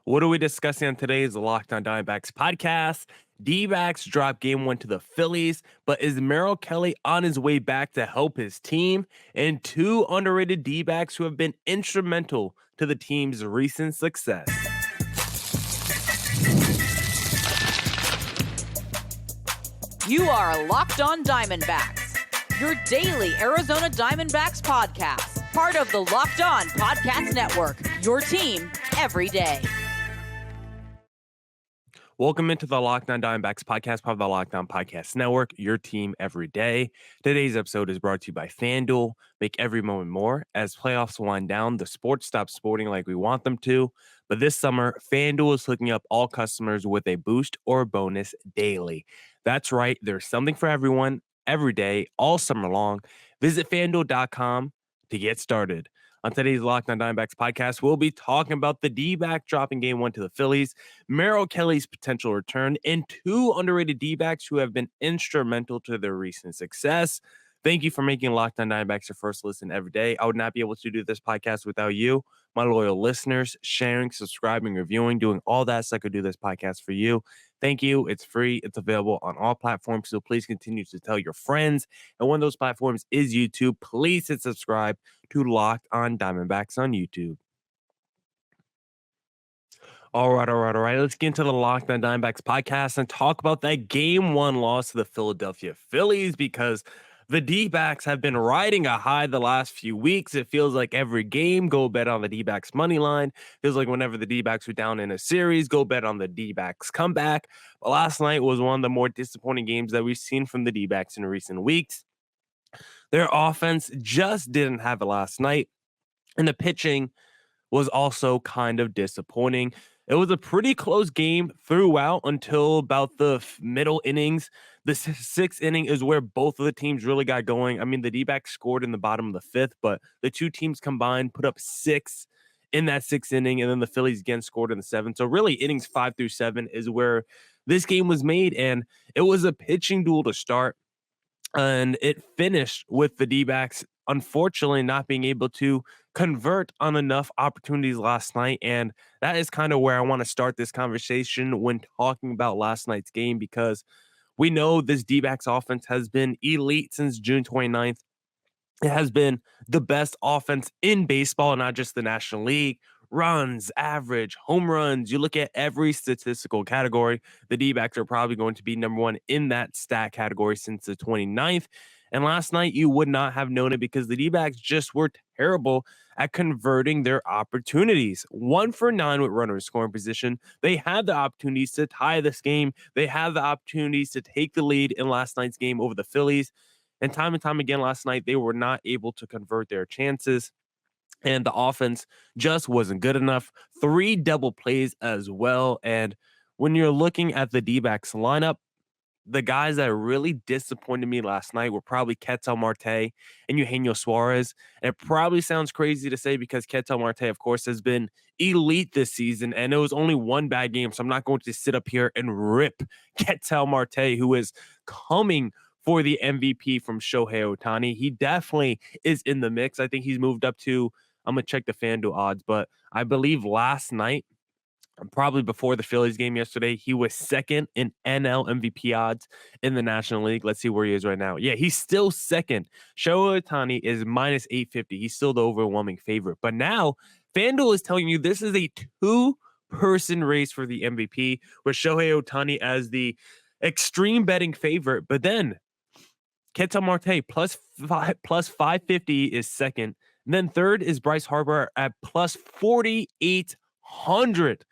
What are we discussing on today's Locked On Diamondbacks podcast? Dbacks dropped game one to the Phillies, but is Merrill Kelly on his way back to help his team? And two underrated Dbacks who have been instrumental to the team's recent success. You are Locked On Diamondbacks, your daily Arizona Diamondbacks podcast, part of the Locked On Podcast Network, your team every day. Welcome into the Locked On Diamondbacks podcast, part of the Locked On Podcast Network, your team every day. Today's episode is brought to you by FanDuel. Make every moment more. As playoffs wind down, the sports stop sporting like we want them to. But this summer, FanDuel is hooking up all customers with a boost or bonus daily. That's right. There's something for everyone, every day, all summer long. Visit FanDuel.com to get started. On today's Locked On Diamondbacks podcast, we'll be talking about the D-back dropping game one to the Phillies, Merrill Kelly's potential return, and two underrated D-backs who have been instrumental to their recent success. Thank you for making Locked On Diamondbacks your first listen every day. I would not be able to do this podcast without you, my loyal listeners, sharing, subscribing, reviewing, doing all that so I could do this podcast for you. Thank you. It's free. It's available on all platforms. So please continue to tell your friends. And one of those platforms is YouTube. Please hit subscribe to Locked On Diamondbacks on YouTube. All right. Let's get into the Locked On Diamondbacks podcast and talk about that game one loss to the Philadelphia Phillies, because the D-backs have been riding a high the last few weeks. It feels like every game, go bet on the D-backs money line. Feels like whenever the D-backs are down in a series, go bet on the D-backs comeback. But last night was one of the more disappointing games that we've seen from the D-backs in recent weeks. Their offense just didn't have it last night, and the pitching was also kind of disappointing. It was a pretty close game throughout until about the middle innings. The sixth inning is where both of the teams really got going. I mean, the D-backs scored in the bottom of the fifth, but the two teams combined put up six in that sixth inning, and then the Phillies again scored in the seventh. So really, innings 5 through 7 is where this game was made, and it was a pitching duel to start, and it finished with the D-backs unfortunately not being able to convert on enough opportunities last night. And that is kind of where I want to start this conversation when talking about last night's game, because we know this D-backs offense has been elite since June 29th. It has been the best offense in baseball, not just the National League. Runs, average, home runs. You look at every statistical category, the D-backs are probably going to be number one in that stat category since the 29th. And last night, you would not have known it because the D-backs just were terrible at converting their opportunities. 1 for 9 with runners scoring position. They had the opportunities to tie this game. They had the opportunities to take the lead in last night's game over the Phillies. And time again last night, they were not able to convert their chances. And the offense just wasn't good enough. 3 double plays as well. And when you're looking at the D-backs lineup, the guys that really disappointed me last night were probably Ketel Marte and Eugenio Suarez. And it probably sounds crazy to say because Ketel Marte, of course, has been elite this season, and it was only one bad game. So I'm not going to sit up here and rip Ketel Marte, who is coming for the MVP from Shohei Ohtani. He definitely is in the mix. I think he's moved up to, I'm going to check the FanDuel odds, but I believe last night, probably before the Phillies game yesterday, he was second in NL MVP odds in the National League. Let's see where he is right now. Yeah, he's still second. Shohei Ohtani is minus 850. He's still the overwhelming favorite. But now FanDuel is telling you this is a 2-person race for the MVP with Shohei Ohtani as the extreme betting favorite. But then Ketel Marte plus 550 is second. And then third is Bryce Harper at plus 4,800.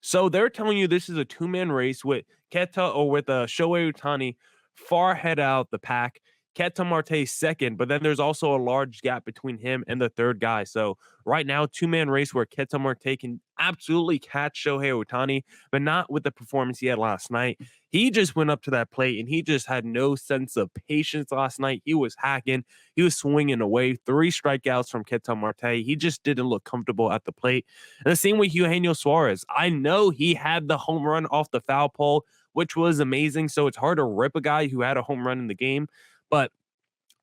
So they're telling you this is a 2-man race with Ketel or with Shohei Ohtani far ahead out the pack. Ketel Marte second, but then there's also a large gap between him and the third guy. So right now, 2-man race where Ketel Marte can absolutely catch Shohei Ohtani, but not with the performance he had last night. He just went up to that plate and he just had no sense of patience last night. He was hacking. He was swinging away. 3 strikeouts from Ketel Marte. He just didn't look comfortable at the plate. And the same with Eugenio Suarez. I know he had the home run off the foul pole, which was amazing. So it's hard to rip a guy who had a home run in the game. But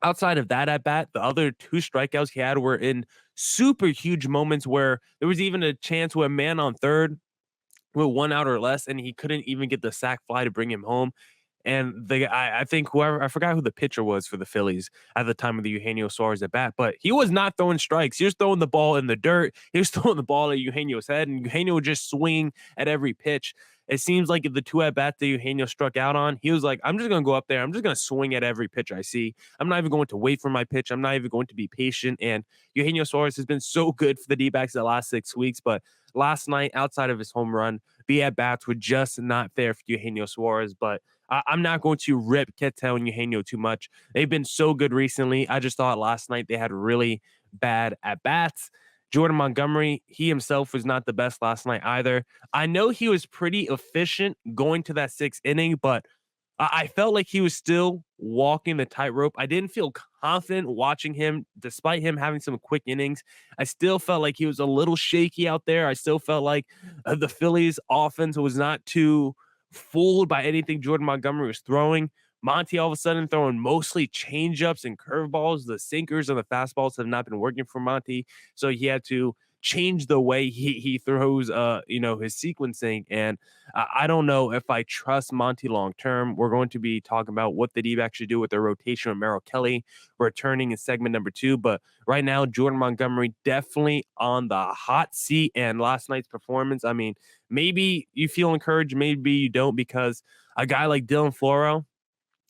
outside of that at bat, the other 2 strikeouts he had were in super huge moments where there was even a chance with a man on third with 1 out or less, and he couldn't even get the sac fly to bring him home. And I think whoever I forgot who the pitcher was for the Phillies at the time of the Eugenio Suarez at bat, but he was not throwing strikes. He was throwing the ball in the dirt. He was throwing the ball at Eugenio's head, and Eugenio would just swing at every pitch. It seems like the two at bats that Eugenio struck out on, he was like, I'm just going to go up there. I'm just going to swing at every pitch I see. I'm not even going to wait for my pitch. I'm not even going to be patient. And Eugenio Suarez has been so good for the D-backs the last 6 weeks. But last night, outside of his home run, the at bats were just not there for Eugenio Suarez. But I'm not going to rip Ketel and Eugenio too much. They've been so good recently. I just thought last night they had really bad at bats. Jordan Montgomery, he himself was not the best last night either. I know he was pretty efficient going to that 6th inning, but I felt like he was still walking the tightrope. I didn't feel confident watching him, despite him having some quick innings. I still felt like he was a little shaky out there. I still felt like the Phillies offense was not too fooled by anything Jordan Montgomery was throwing. Monty all of a sudden throwing mostly changeups and curveballs. The sinkers and the fastballs have not been working for Monty, so he had to change the way he throws his sequencing. And I don't know if I trust Monty long term. We're going to be talking about what the D-backs should do with their rotation with Merrill Kelly returning in segment number 2. But right now, Jordan Montgomery definitely on the hot seat. And last night's performance, I mean, maybe you feel encouraged, maybe you don't, because a guy like Dylan Floro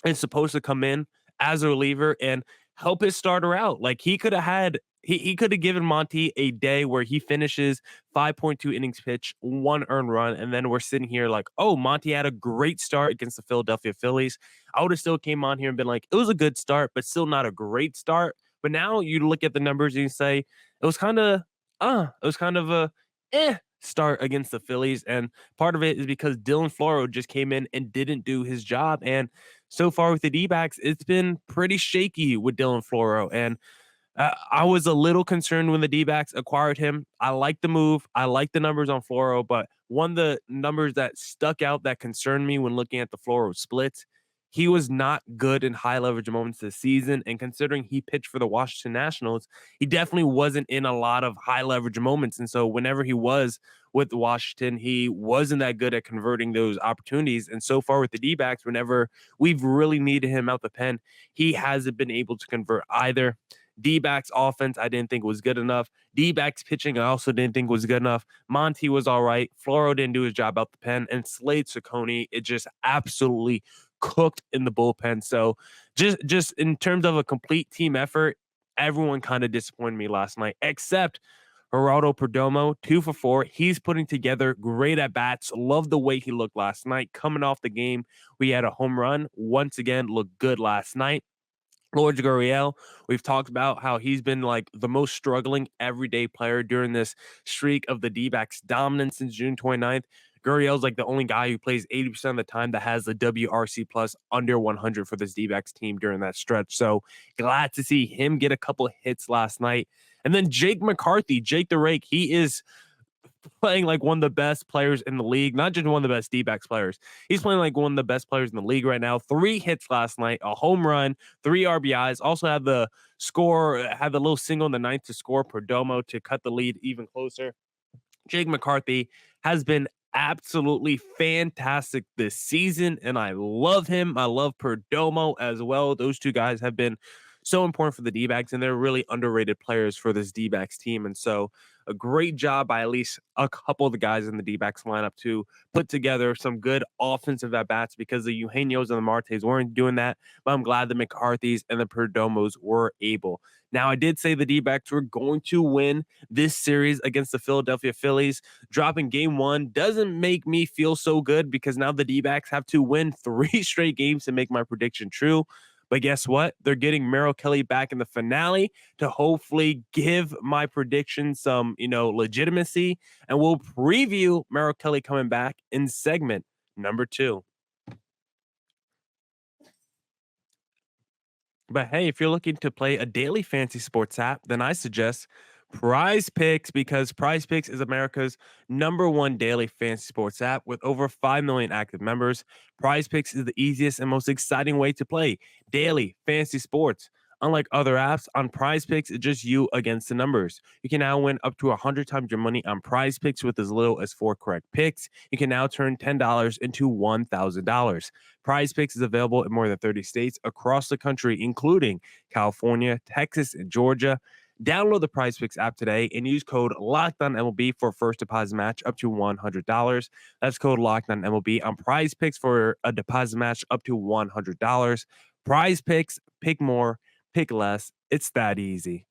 is supposed to come in as a reliever and help his starter out. Like he could have had he could have given Monty a day where he finishes 5.2 innings pitch, 1 earned run, and then we're sitting here like, oh, Monty had a great start against the Philadelphia Phillies. I would have still came on here and been like, it was a good start, but still not a great start. But now you look at the numbers and you say it was kind of a start against the Phillies. And part of it is because Dylan Floro just came in and didn't do his job. And so far with the D-backs, it's been pretty shaky with Dylan Floro. And I was a little concerned when the D-backs acquired him. I like the move. I like the numbers on Floro, but one of the numbers that stuck out that concerned me when looking at the Floro splits, he was not good in high leverage moments this season. And considering he pitched for the Washington Nationals, he definitely wasn't in a lot of high leverage moments. And so whenever he was with Washington, he wasn't that good at converting those opportunities. And so far with the D-backs, whenever we've really needed him out the pen, he hasn't been able to convert either. D-backs offense, I didn't think was good enough. D-backs pitching, I also didn't think was good enough. Monty was all right. Floro didn't do his job out the pen. And Slade Ciccone, it just absolutely cooked in the bullpen. So just in terms of a complete team effort, everyone kind of disappointed me last night, except Geraldo Perdomo, 2 for 4. He's putting together great at bats. Love the way he looked last night. Coming off the game, we had a home run. Once again, looked good last night. Lord Gurriel, we've talked about how he's been like the most struggling everyday player during this streak of the D-backs dominance since June 29th. Gurriel's like the only guy who plays 80% of the time that has the WRC plus under 100 for this D-backs team during that stretch. So glad to see him get a couple hits last night. And then Jake McCarthy, Jake the Rake, he is playing like one of the best players in the league, not just one of the best D-backs players. He's playing like one of the best players in the league right now. 3 hits last night, a home run, 3 RBIs. Also had the little single in the ninth to score Perdomo to cut the lead even closer. Jake McCarthy has been absolutely fantastic this season, and I love him. I love Perdomo as well. Those two guys have been so important for the D-backs, and they're really underrated players for this D-backs team. And so a great job by at least a couple of the guys in the D-backs lineup to put together some good offensive at-bats, because the Eugenio's and the Martes weren't doing that. But I'm glad the McCarthys and the Perdomos were able. Now, I did say the D-backs were going to win this series against the Philadelphia Phillies. Dropping game 1 doesn't make me feel so good, because now the D-backs have to win 3 straight games to make my prediction true. But guess what? They're getting Merrill Kelly back in the finale to hopefully give my prediction some, legitimacy. And we'll preview Merrill Kelly coming back in segment number 2. But hey, if you're looking to play a daily fantasy sports app, then I suggest Prize Picks, because Prize Picks is America's #1 daily fantasy sports app with over 5 million active members. Prize Picks is the easiest and most exciting way to play daily fantasy sports. Unlike other apps, on Prize Picks, it's just you against the numbers. You can now win up to 100 times your money on Prize Picks with as little as 4 correct picks. You can now turn $10 into $1,000. Prize Picks is available in more than 30 states across the country, including California, Texas, and Georgia. Download the Prize Picks app today and use code LOCKEDONMLB for a first deposit match up to $100. That's code LOCKEDONMLB on Prize Picks for a deposit match up to $100. Prize Picks, pick more, pick less. It's that easy.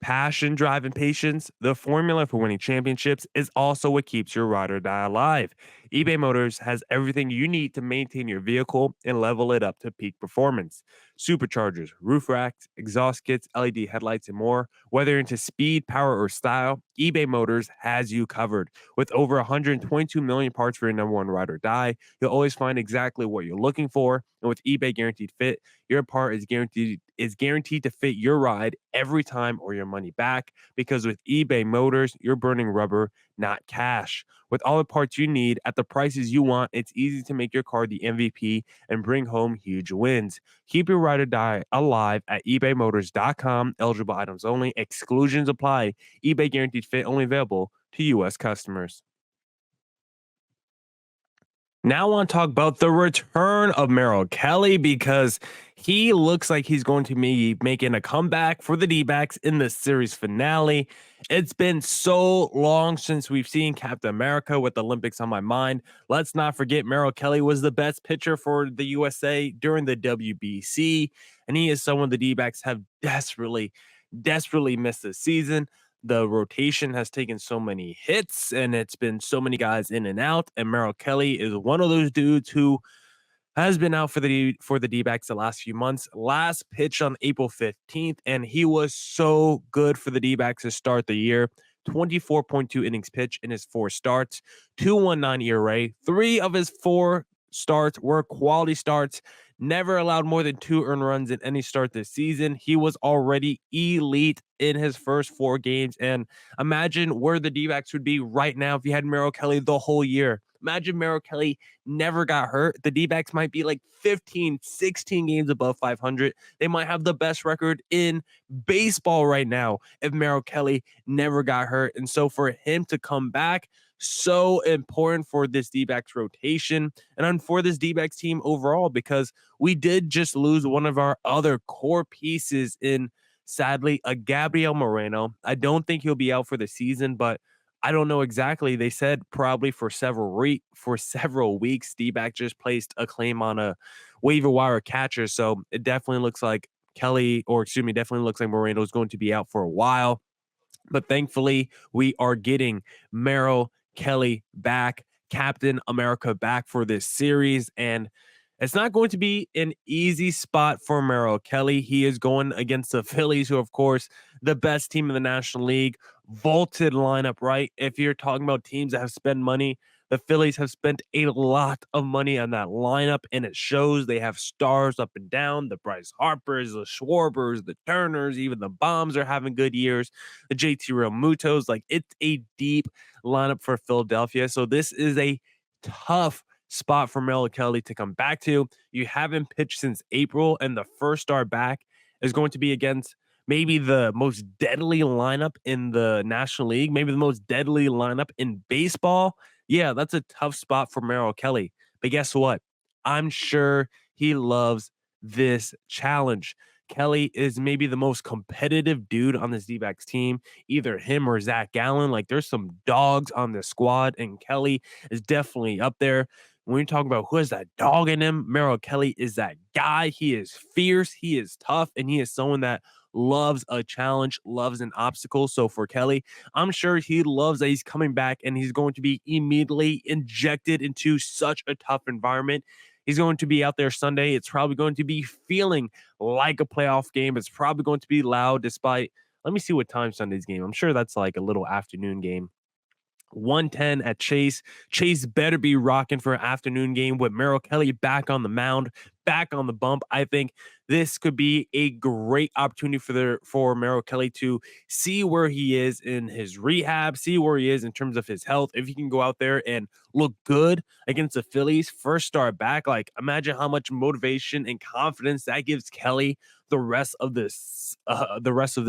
Passion, drive, and patience, the formula for winning championships, is also what keeps your ride or die alive. eBay Motors has everything you need to maintain your vehicle and level it up to peak performance. Superchargers, roof racks, exhaust kits, LED headlights, and more. Whether you're into speed, power, or style, eBay Motors has you covered. With over 122 million parts for your number one ride or die, you'll always find exactly what you're looking for. And with eBay Guaranteed Fit, your part is guaranteed to fit your ride every time or your money back, because with eBay Motors, you're burning rubber, not cash. With all the parts you need at the prices you want, it's easy to make your car the MVP and bring home huge wins. Keep your ride or die alive at ebaymotors.com. Eligible items only. Exclusions apply. eBay Guaranteed Fit only available to U.S. customers. Now I want to talk about the return of Merrill Kelly, because he looks like he's going to be making a comeback for the Dbacks in the series finale. It's been so long since we've seen Captain America with the Olympics on my mind. Let's not forget Merrill Kelly was the best pitcher for the USA during the WBC, and he is someone the Dbacks have desperately missed this season. The rotation has taken so many hits, and it's been so many guys in and out. And Merrill Kelly is one of those dudes who has been out for the D-backs the last few months. Last pitch on April 15th, and he was so good for the D-backs to start the year. 24.2 innings pitched in his 4 starts, 2.19 ERA. 3 of his 4 starts were quality starts. Never allowed more than 2 earned runs in any start this season. He was already elite in his first 4 games. And imagine where the D-backs would be right now if you had Merrill Kelly the whole year. Imagine Merrill Kelly never got hurt. The D-backs might be like 15, 16 games above 500. They might have the best record in baseball right now if Merrill Kelly never got hurt. And so for him to come back, so important for this D-backs rotation and for this D-backs team overall, because we did just lose one of our other core pieces in, sadly, a Gabriel Moreno. I don't think he'll be out for the season, but I don't know exactly. They said probably for several weeks. D-back just placed a claim on a waiver wire catcher, so it definitely looks like definitely looks like Moreno is going to be out for a while. But thankfully, we are getting Merrill Kelly back, Captain America back for this series. And it's not going to be an easy spot for Merrill Kelly. He is going against the Phillies, who, of course, the best team in the National League. Vaulted lineup, right? If you're talking about teams that have spent money, the Phillies have spent a lot of money on that lineup, and it shows. They have stars up and down. The Bryce Harpers, the Schwarbers, the Turners, even the Bombs are having good years. The JT Realmutos, like, it's a deep lineup for Philadelphia. So this is a tough spot for Merrill Kelly to come back to. You haven't pitched since April, and the first start back is going to be against maybe the most deadly lineup in the National League, maybe the most deadly lineup in baseball. Yeah, that's a tough spot for Merrill Kelly. But guess what? I'm sure he loves this challenge. Kelly is maybe the most competitive dude on this D-backs team, either him or Zach Gallen. Like, there's some dogs on the squad, and Kelly is definitely up there. When you're talking about who has that dog in him, Merrill Kelly is that guy. He is fierce, he is tough, and he is someone that loves a challenge, loves an obstacle. So for Kelly, I'm sure he loves that he's coming back and he's going to be immediately injected into such a tough environment. He's going to be out there Sunday. It's probably going to be feeling like a playoff game. It's probably going to be loud despite, let me see what time Sunday's game. I'm sure that's like a little afternoon game. 1:10 at Chase. Chase better be rocking for an afternoon game with Merrill Kelly back on the mound, back on the bump. I think this could be a great opportunity for Merrill Kelly to see where he is in his rehab, see where he is in terms of his health. If he can go out there and look good against the Phillies, first start back, like imagine how much motivation and confidence that gives Kelly the rest of this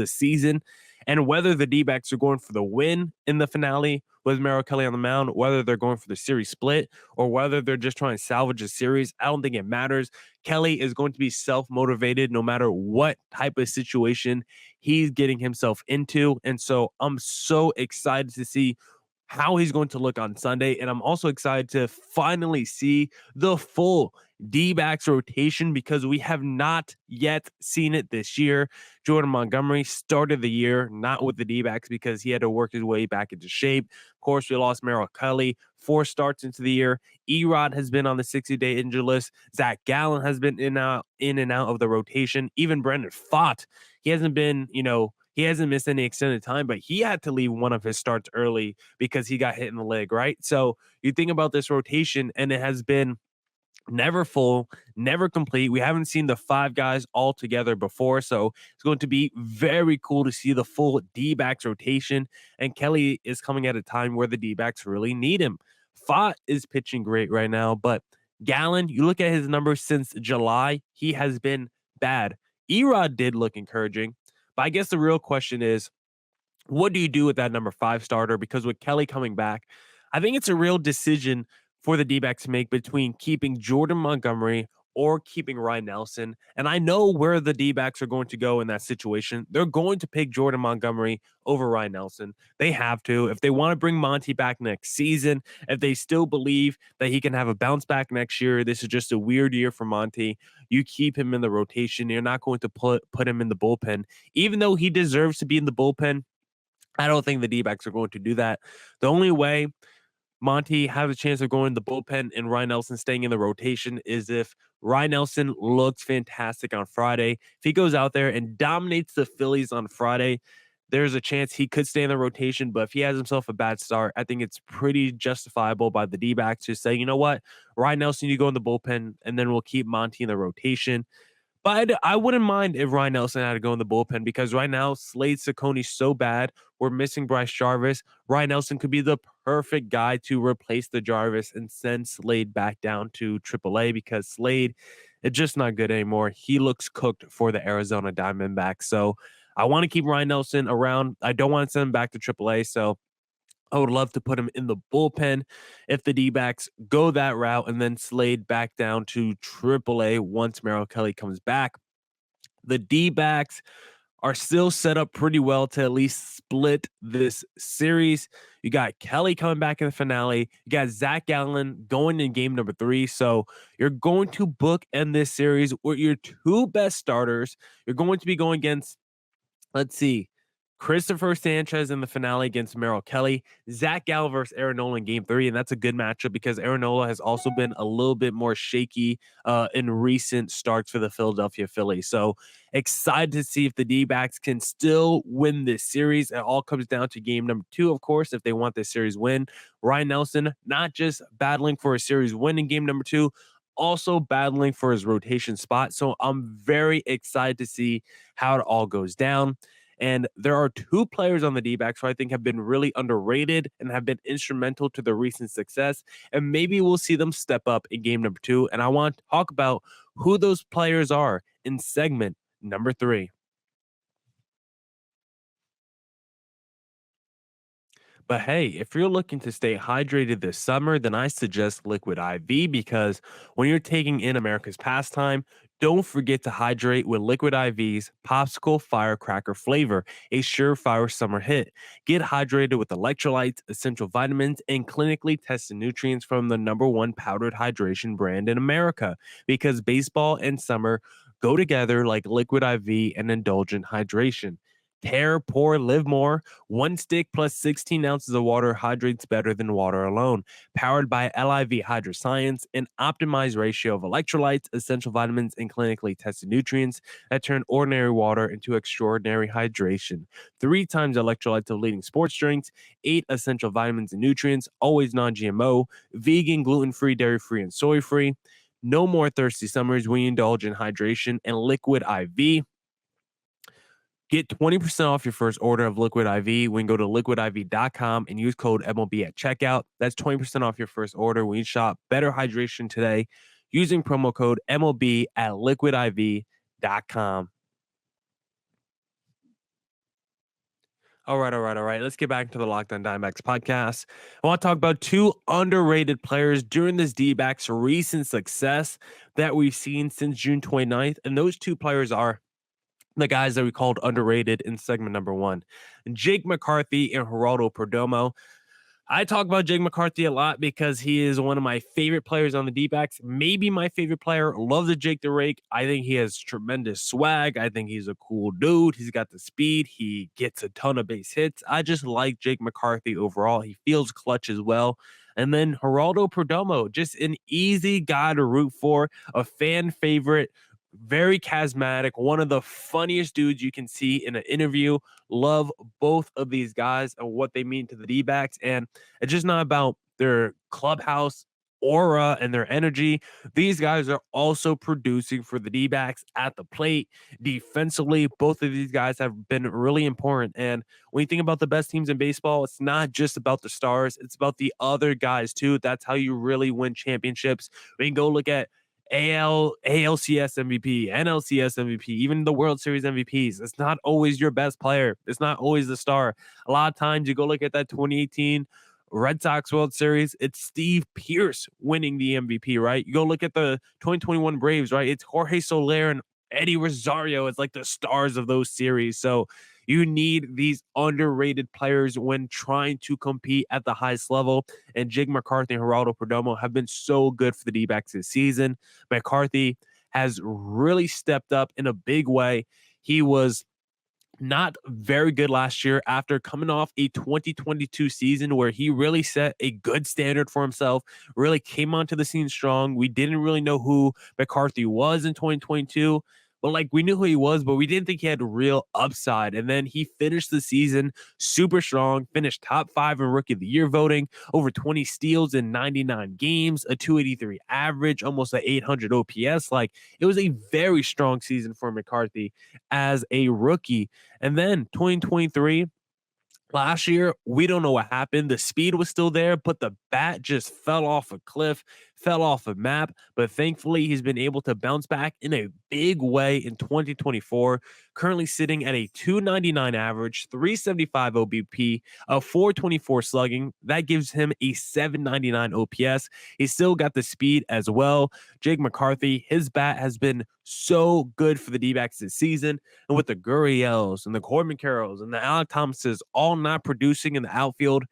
season. And whether the D-backs are going for the win in the finale with Merrill Kelly on the mound, whether they're going for the series split, or whether they're just trying to salvage a series, I don't think it matters. Kelly is going to be self-motivated no matter what type of situation he's getting himself into. And so I'm so excited to see how he's going to look on Sunday. And I'm also excited to finally see the full D-backs rotation because we have not yet seen it this year. Jordan Montgomery started the year not with the D-backs because he had to work his way back into shape. Of course, we lost Merrill Kelly 4 starts into the year. Erod has been on the 60-day injury list. Zach Gallen has been in and out of the rotation. Even Brandon Pfaadt, he hasn't been, he hasn't missed any extended time, but he had to leave one of his starts early because he got hit in the leg, right? So you think about this rotation, and it has been never full, never complete. We haven't seen the 5 guys all together before, so it's going to be very cool to see the full D-backs rotation. And Kelly is coming at a time where the D-backs really need him. Fott is pitching great right now, but Gallen, you look at his numbers since July, he has been bad. Erod did look encouraging, but I guess the real question is, what do you do with that number 5 starter? Because with Kelly coming back, I think it's a real decision for the D-backs to make between keeping Jordan Montgomery or keeping Ryan Nelson. And I know where the D-backs are going to go in that situation. They're going to pick Jordan Montgomery over Ryan Nelson. They have to. If they want to bring Monty back next season, if they still believe that he can have a bounce back next year, this is just a weird year for Monty. You keep him in the rotation. You're not going to put him in the bullpen. Even though he deserves to be in the bullpen, I don't think the D-backs are going to do that. The only way Monty has a chance of going in the bullpen and Ryan Nelson staying in the rotation is if Ryan Nelson looks fantastic on Friday. If he goes out there and dominates the Phillies on Friday, there's a chance he could stay in the rotation. But if he has himself a bad start, I think it's pretty justifiable by the D-backs to say, you know what, Ryan Nelson, you go in the bullpen, and then we'll keep Monty in the rotation. But I wouldn't mind if Ryan Nelson had to go in the bullpen because right now, Slade Cecconi's so bad. We're missing Bryce Jarvis. Ryan Nelson could be the perfect guy to replace the Jarvis and send Slade back down to AAA because Slade is just not good anymore. He looks cooked for the Arizona Diamondbacks. So I want to keep Ryan Nelson around. I don't want to send him back to AAA. So I would love to put him in the bullpen if the D-backs go that route and then Slade back down to AAA once Merrill Kelly comes back. The D-backs are still set up pretty well to at least split this series. You got Kelly coming back in the finale. You got Zach Gallen going in game number 3. So you're going to bookend this series with your 2 best starters. You're going to be going against, let's see, Christopher Sanchez in the finale against Merrill Kelly, Zach Gallen versus Aaron Nola in game 3. And that's a good matchup because Aaron Nola has also been a little bit more shaky in recent starts for the Philadelphia Phillies. So excited to see if the D-backs can still win this series. It all comes down to game number 2, of course, if they want this series win. Ryan Nelson, not just battling for a series win in game number 2, also battling for his rotation spot. So I'm very excited to see how it all goes down. And there are 2 players on the D-backs who I think have been really underrated and have been instrumental to their recent success. And maybe we'll see them step up in game number 2. And I want to talk about who those players are in segment number 3. But hey, if you're looking to stay hydrated this summer, then I suggest Liquid IV because when you're taking in America's pastime, don't forget to hydrate with Liquid IV's Popsicle Firecracker flavor, a surefire summer hit. Get hydrated with electrolytes, essential vitamins, and clinically tested nutrients from the #1 powdered hydration brand in America because baseball and summer go together like Liquid IV and indulgent hydration. Tear, pour, live more. 1 stick plus 16 ounces of water hydrates better than water alone. Powered by LIV Hydroscience, an optimized ratio of electrolytes, essential vitamins, and clinically tested nutrients that turn ordinary water into extraordinary hydration. 3 times electrolytes of leading sports drinks, 8 essential vitamins and nutrients, always non-GMO, vegan, gluten-free, dairy-free, and soy-free. No more thirsty summers. We indulge in hydration and Liquid IV. Get 20% off your first order of Liquid IV when you go to liquidiv.com and use code MLB at checkout. That's 20% off your first order when you shop Better Hydration today using promo code MLB at liquidiv.com. All right. Let's get back to the Locked On Diamondbacks podcast. I want to talk about two underrated players during this D-backs recent success that we've seen since June 29th. And those two players are the guys that we called underrated in segment number one, Jake McCarthy and Geraldo Perdomo. I talk about Jake McCarthy a lot because he is one of my favorite players on the D-backs, maybe my favorite player. Love the Jake the Rake. I think he has tremendous swag. I think he's a cool dude. He's got the speed. He gets a ton of base hits. I just like Jake McCarthy overall. He feels clutch as well. And then Geraldo Perdomo, just an easy guy to root for, a fan favorite, very charismatic, one of the funniest dudes you can see in an interview. Love both of these guys and what they mean to the D-backs. And it's just not about their clubhouse aura and their energy. These guys are also producing for the D-backs at the plate. Defensively, both of these guys have been really important. And when you think about the best teams in baseball, it's not just about the stars, it's about the other guys too. That's how you really win championships. We can go look at ALCS MVP, NLCS MVP, even the World Series MVPs. It's not always your best player. It's not always the star. A lot of times you go look at that 2018 Red Sox World Series, it's Steve Pearce winning the MVP, right? You go look at the 2021 Braves, right? It's Jorge Soler and Eddie Rosario. It's like the stars of those series. So you need these underrated players when trying to compete at the highest level. And Jake McCarthy and Geraldo Perdomo have been so good for the D-backs this season. McCarthy has really stepped up in a big way. He was not very good last year after coming off a 2022 season where he really set a good standard for himself, really came onto the scene strong. We didn't really know who McCarthy was in 2022. But like we knew who he was, but we didn't think he had real upside. And then he finished the season super strong, finished top 5 in Rookie of the Year voting, over 20 steals in 99 games, a 283 average, almost a 800 OPS. Like it was a very strong season for McCarthy as a rookie. And then 2023. Last year, we don't know what happened. The speed was still there, but the bat just fell off a cliff, fell off a map. But thankfully, he's been able to bounce back in a big way in 2024, currently sitting at a 299 average, 375 OBP, a 424 slugging. That gives him a 799 OPS. He's still got the speed as well. Jake McCarthy, his bat has been so good for the D-backs this season. And with the Gurriels and the Corbin Carrolls and the Alec Thomases all not producing in the outfield,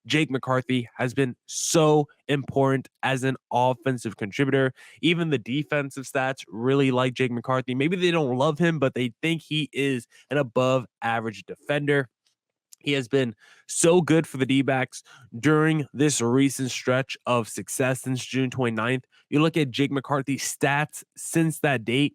Jake McCarthy has been so important as an offensive contributor. Even the defensive stats really like Jake McCarthy. Maybe they don't love him, but they think he is an above average defender. He has been so good for the D-backs during this recent stretch of success since June 29th. You look at Jake McCarthy's stats since that date: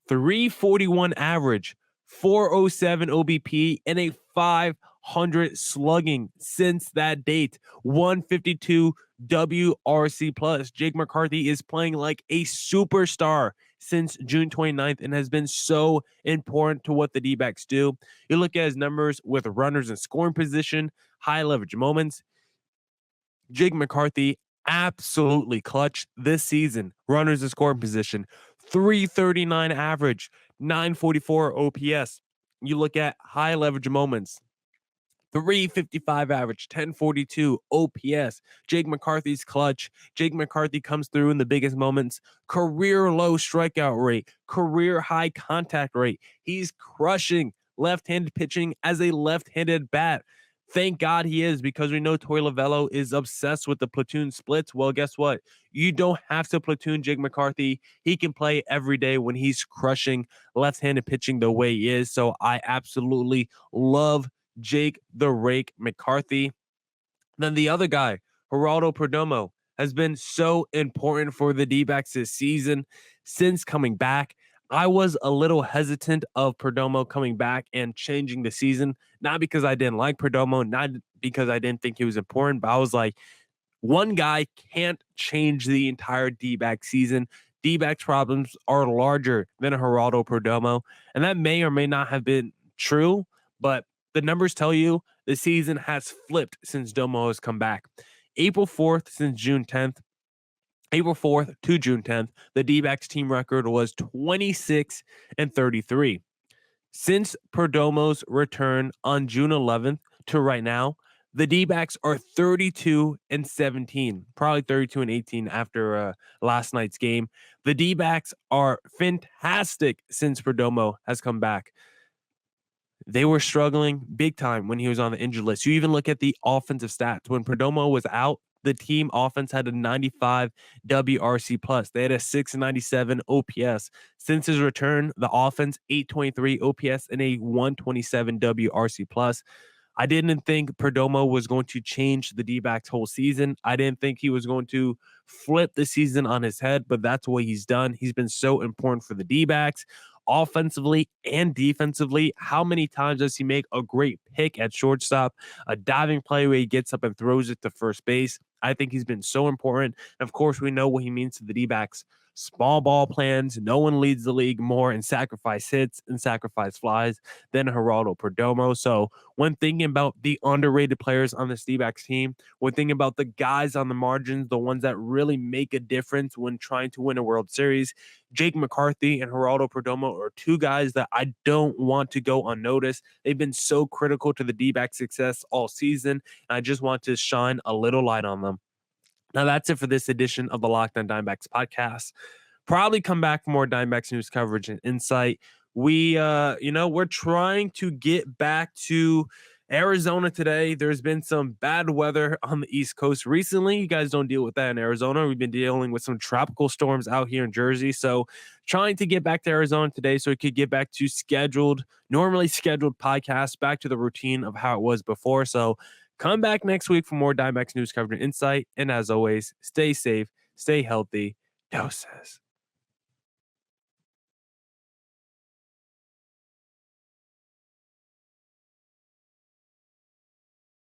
341 average, 407 OBP, and a 500 slugging since that date. 152 WRC plus. Jake McCarthy is playing like a superstar since June 29th and has been so important to what the D-backs do. You look at his numbers with runners in scoring position, high leverage moments. Jake McCarthy absolutely clutch this season. Runners in scoring position, 339 average, 944 OPS. You look at high leverage moments, 355 average, 1042 OPS. Jake McCarthy's clutch. Jake McCarthy comes through in the biggest moments. Career low strikeout rate, career high contact rate. He's crushing left-handed pitching as a left-handed bat. Thank God he is, because we know Torey Lovullo is obsessed with the platoon splits. Well, guess what? You don't have to platoon Jake McCarthy. He can play every day when he's crushing left-handed pitching the way he is. So I absolutely love Jake the Rake McCarthy. Then the other guy, Geraldo Perdomo, has been so important for the D-backs this season since coming back. I was a little hesitant of Perdomo coming back and changing the season, not because I didn't like Perdomo, not because I didn't think he was important, but I was like, one guy can't change the entire D-back season. D-backs problems are larger than Geraldo Perdomo, and that may or may not have been true, but the numbers tell you the season has flipped since Domo has come back. April 4th since June 10th, April 4th to June 10th, the D-backs team record was 26 and 33. Since Perdomo's return on June 11th to right now, the D-backs are 32 and 17, probably 32 and 18 after last night's game. The D-backs are fantastic since Perdomo has come back. They were struggling big time when he was on the injured list. You even look at the offensive stats. When Perdomo was out, the team offense had a 95 WRC plus. They had a 697 OPS. Since his return, the offense 823 OPS and a 127 WRC plus. I didn't think Perdomo was going to change the D-backs whole season. I didn't think he was going to flip the season on his head, but that's what he's done. He's been so important for the D-backs offensively and defensively. How many times does he make a great pick at shortstop, a diving play where he gets up and throws it to first base? I think he's been so important. And of course, we know what he means to the D-backs. Small ball plans. No one leads the league more in sacrifice hits and sacrifice flies than Geraldo Perdomo. So when thinking about the underrated players on this D-backs team, when thinking about the guys on the margins, the ones that really make a difference when trying to win a World Series, Jake McCarthy and Geraldo Perdomo are two guys that I don't want to go unnoticed. They've been so critical to the D-backs' success all season, and I just want to shine a little light on them. Now, that's it for this edition of the Locked On Diamondbacks podcast. Probably come back for more Diamondbacks news coverage and insight. We're trying to get back to Arizona today. There's been some bad weather on the East Coast recently. You guys don't deal with that in Arizona. We've been dealing with some tropical storms out here in Jersey. So trying to get back to Arizona today so we could get back to normally scheduled podcasts, back to the routine of how it was before. So come back next week for more Diamondbacks news coverage and insight. And as always, stay safe, stay healthy. Doses.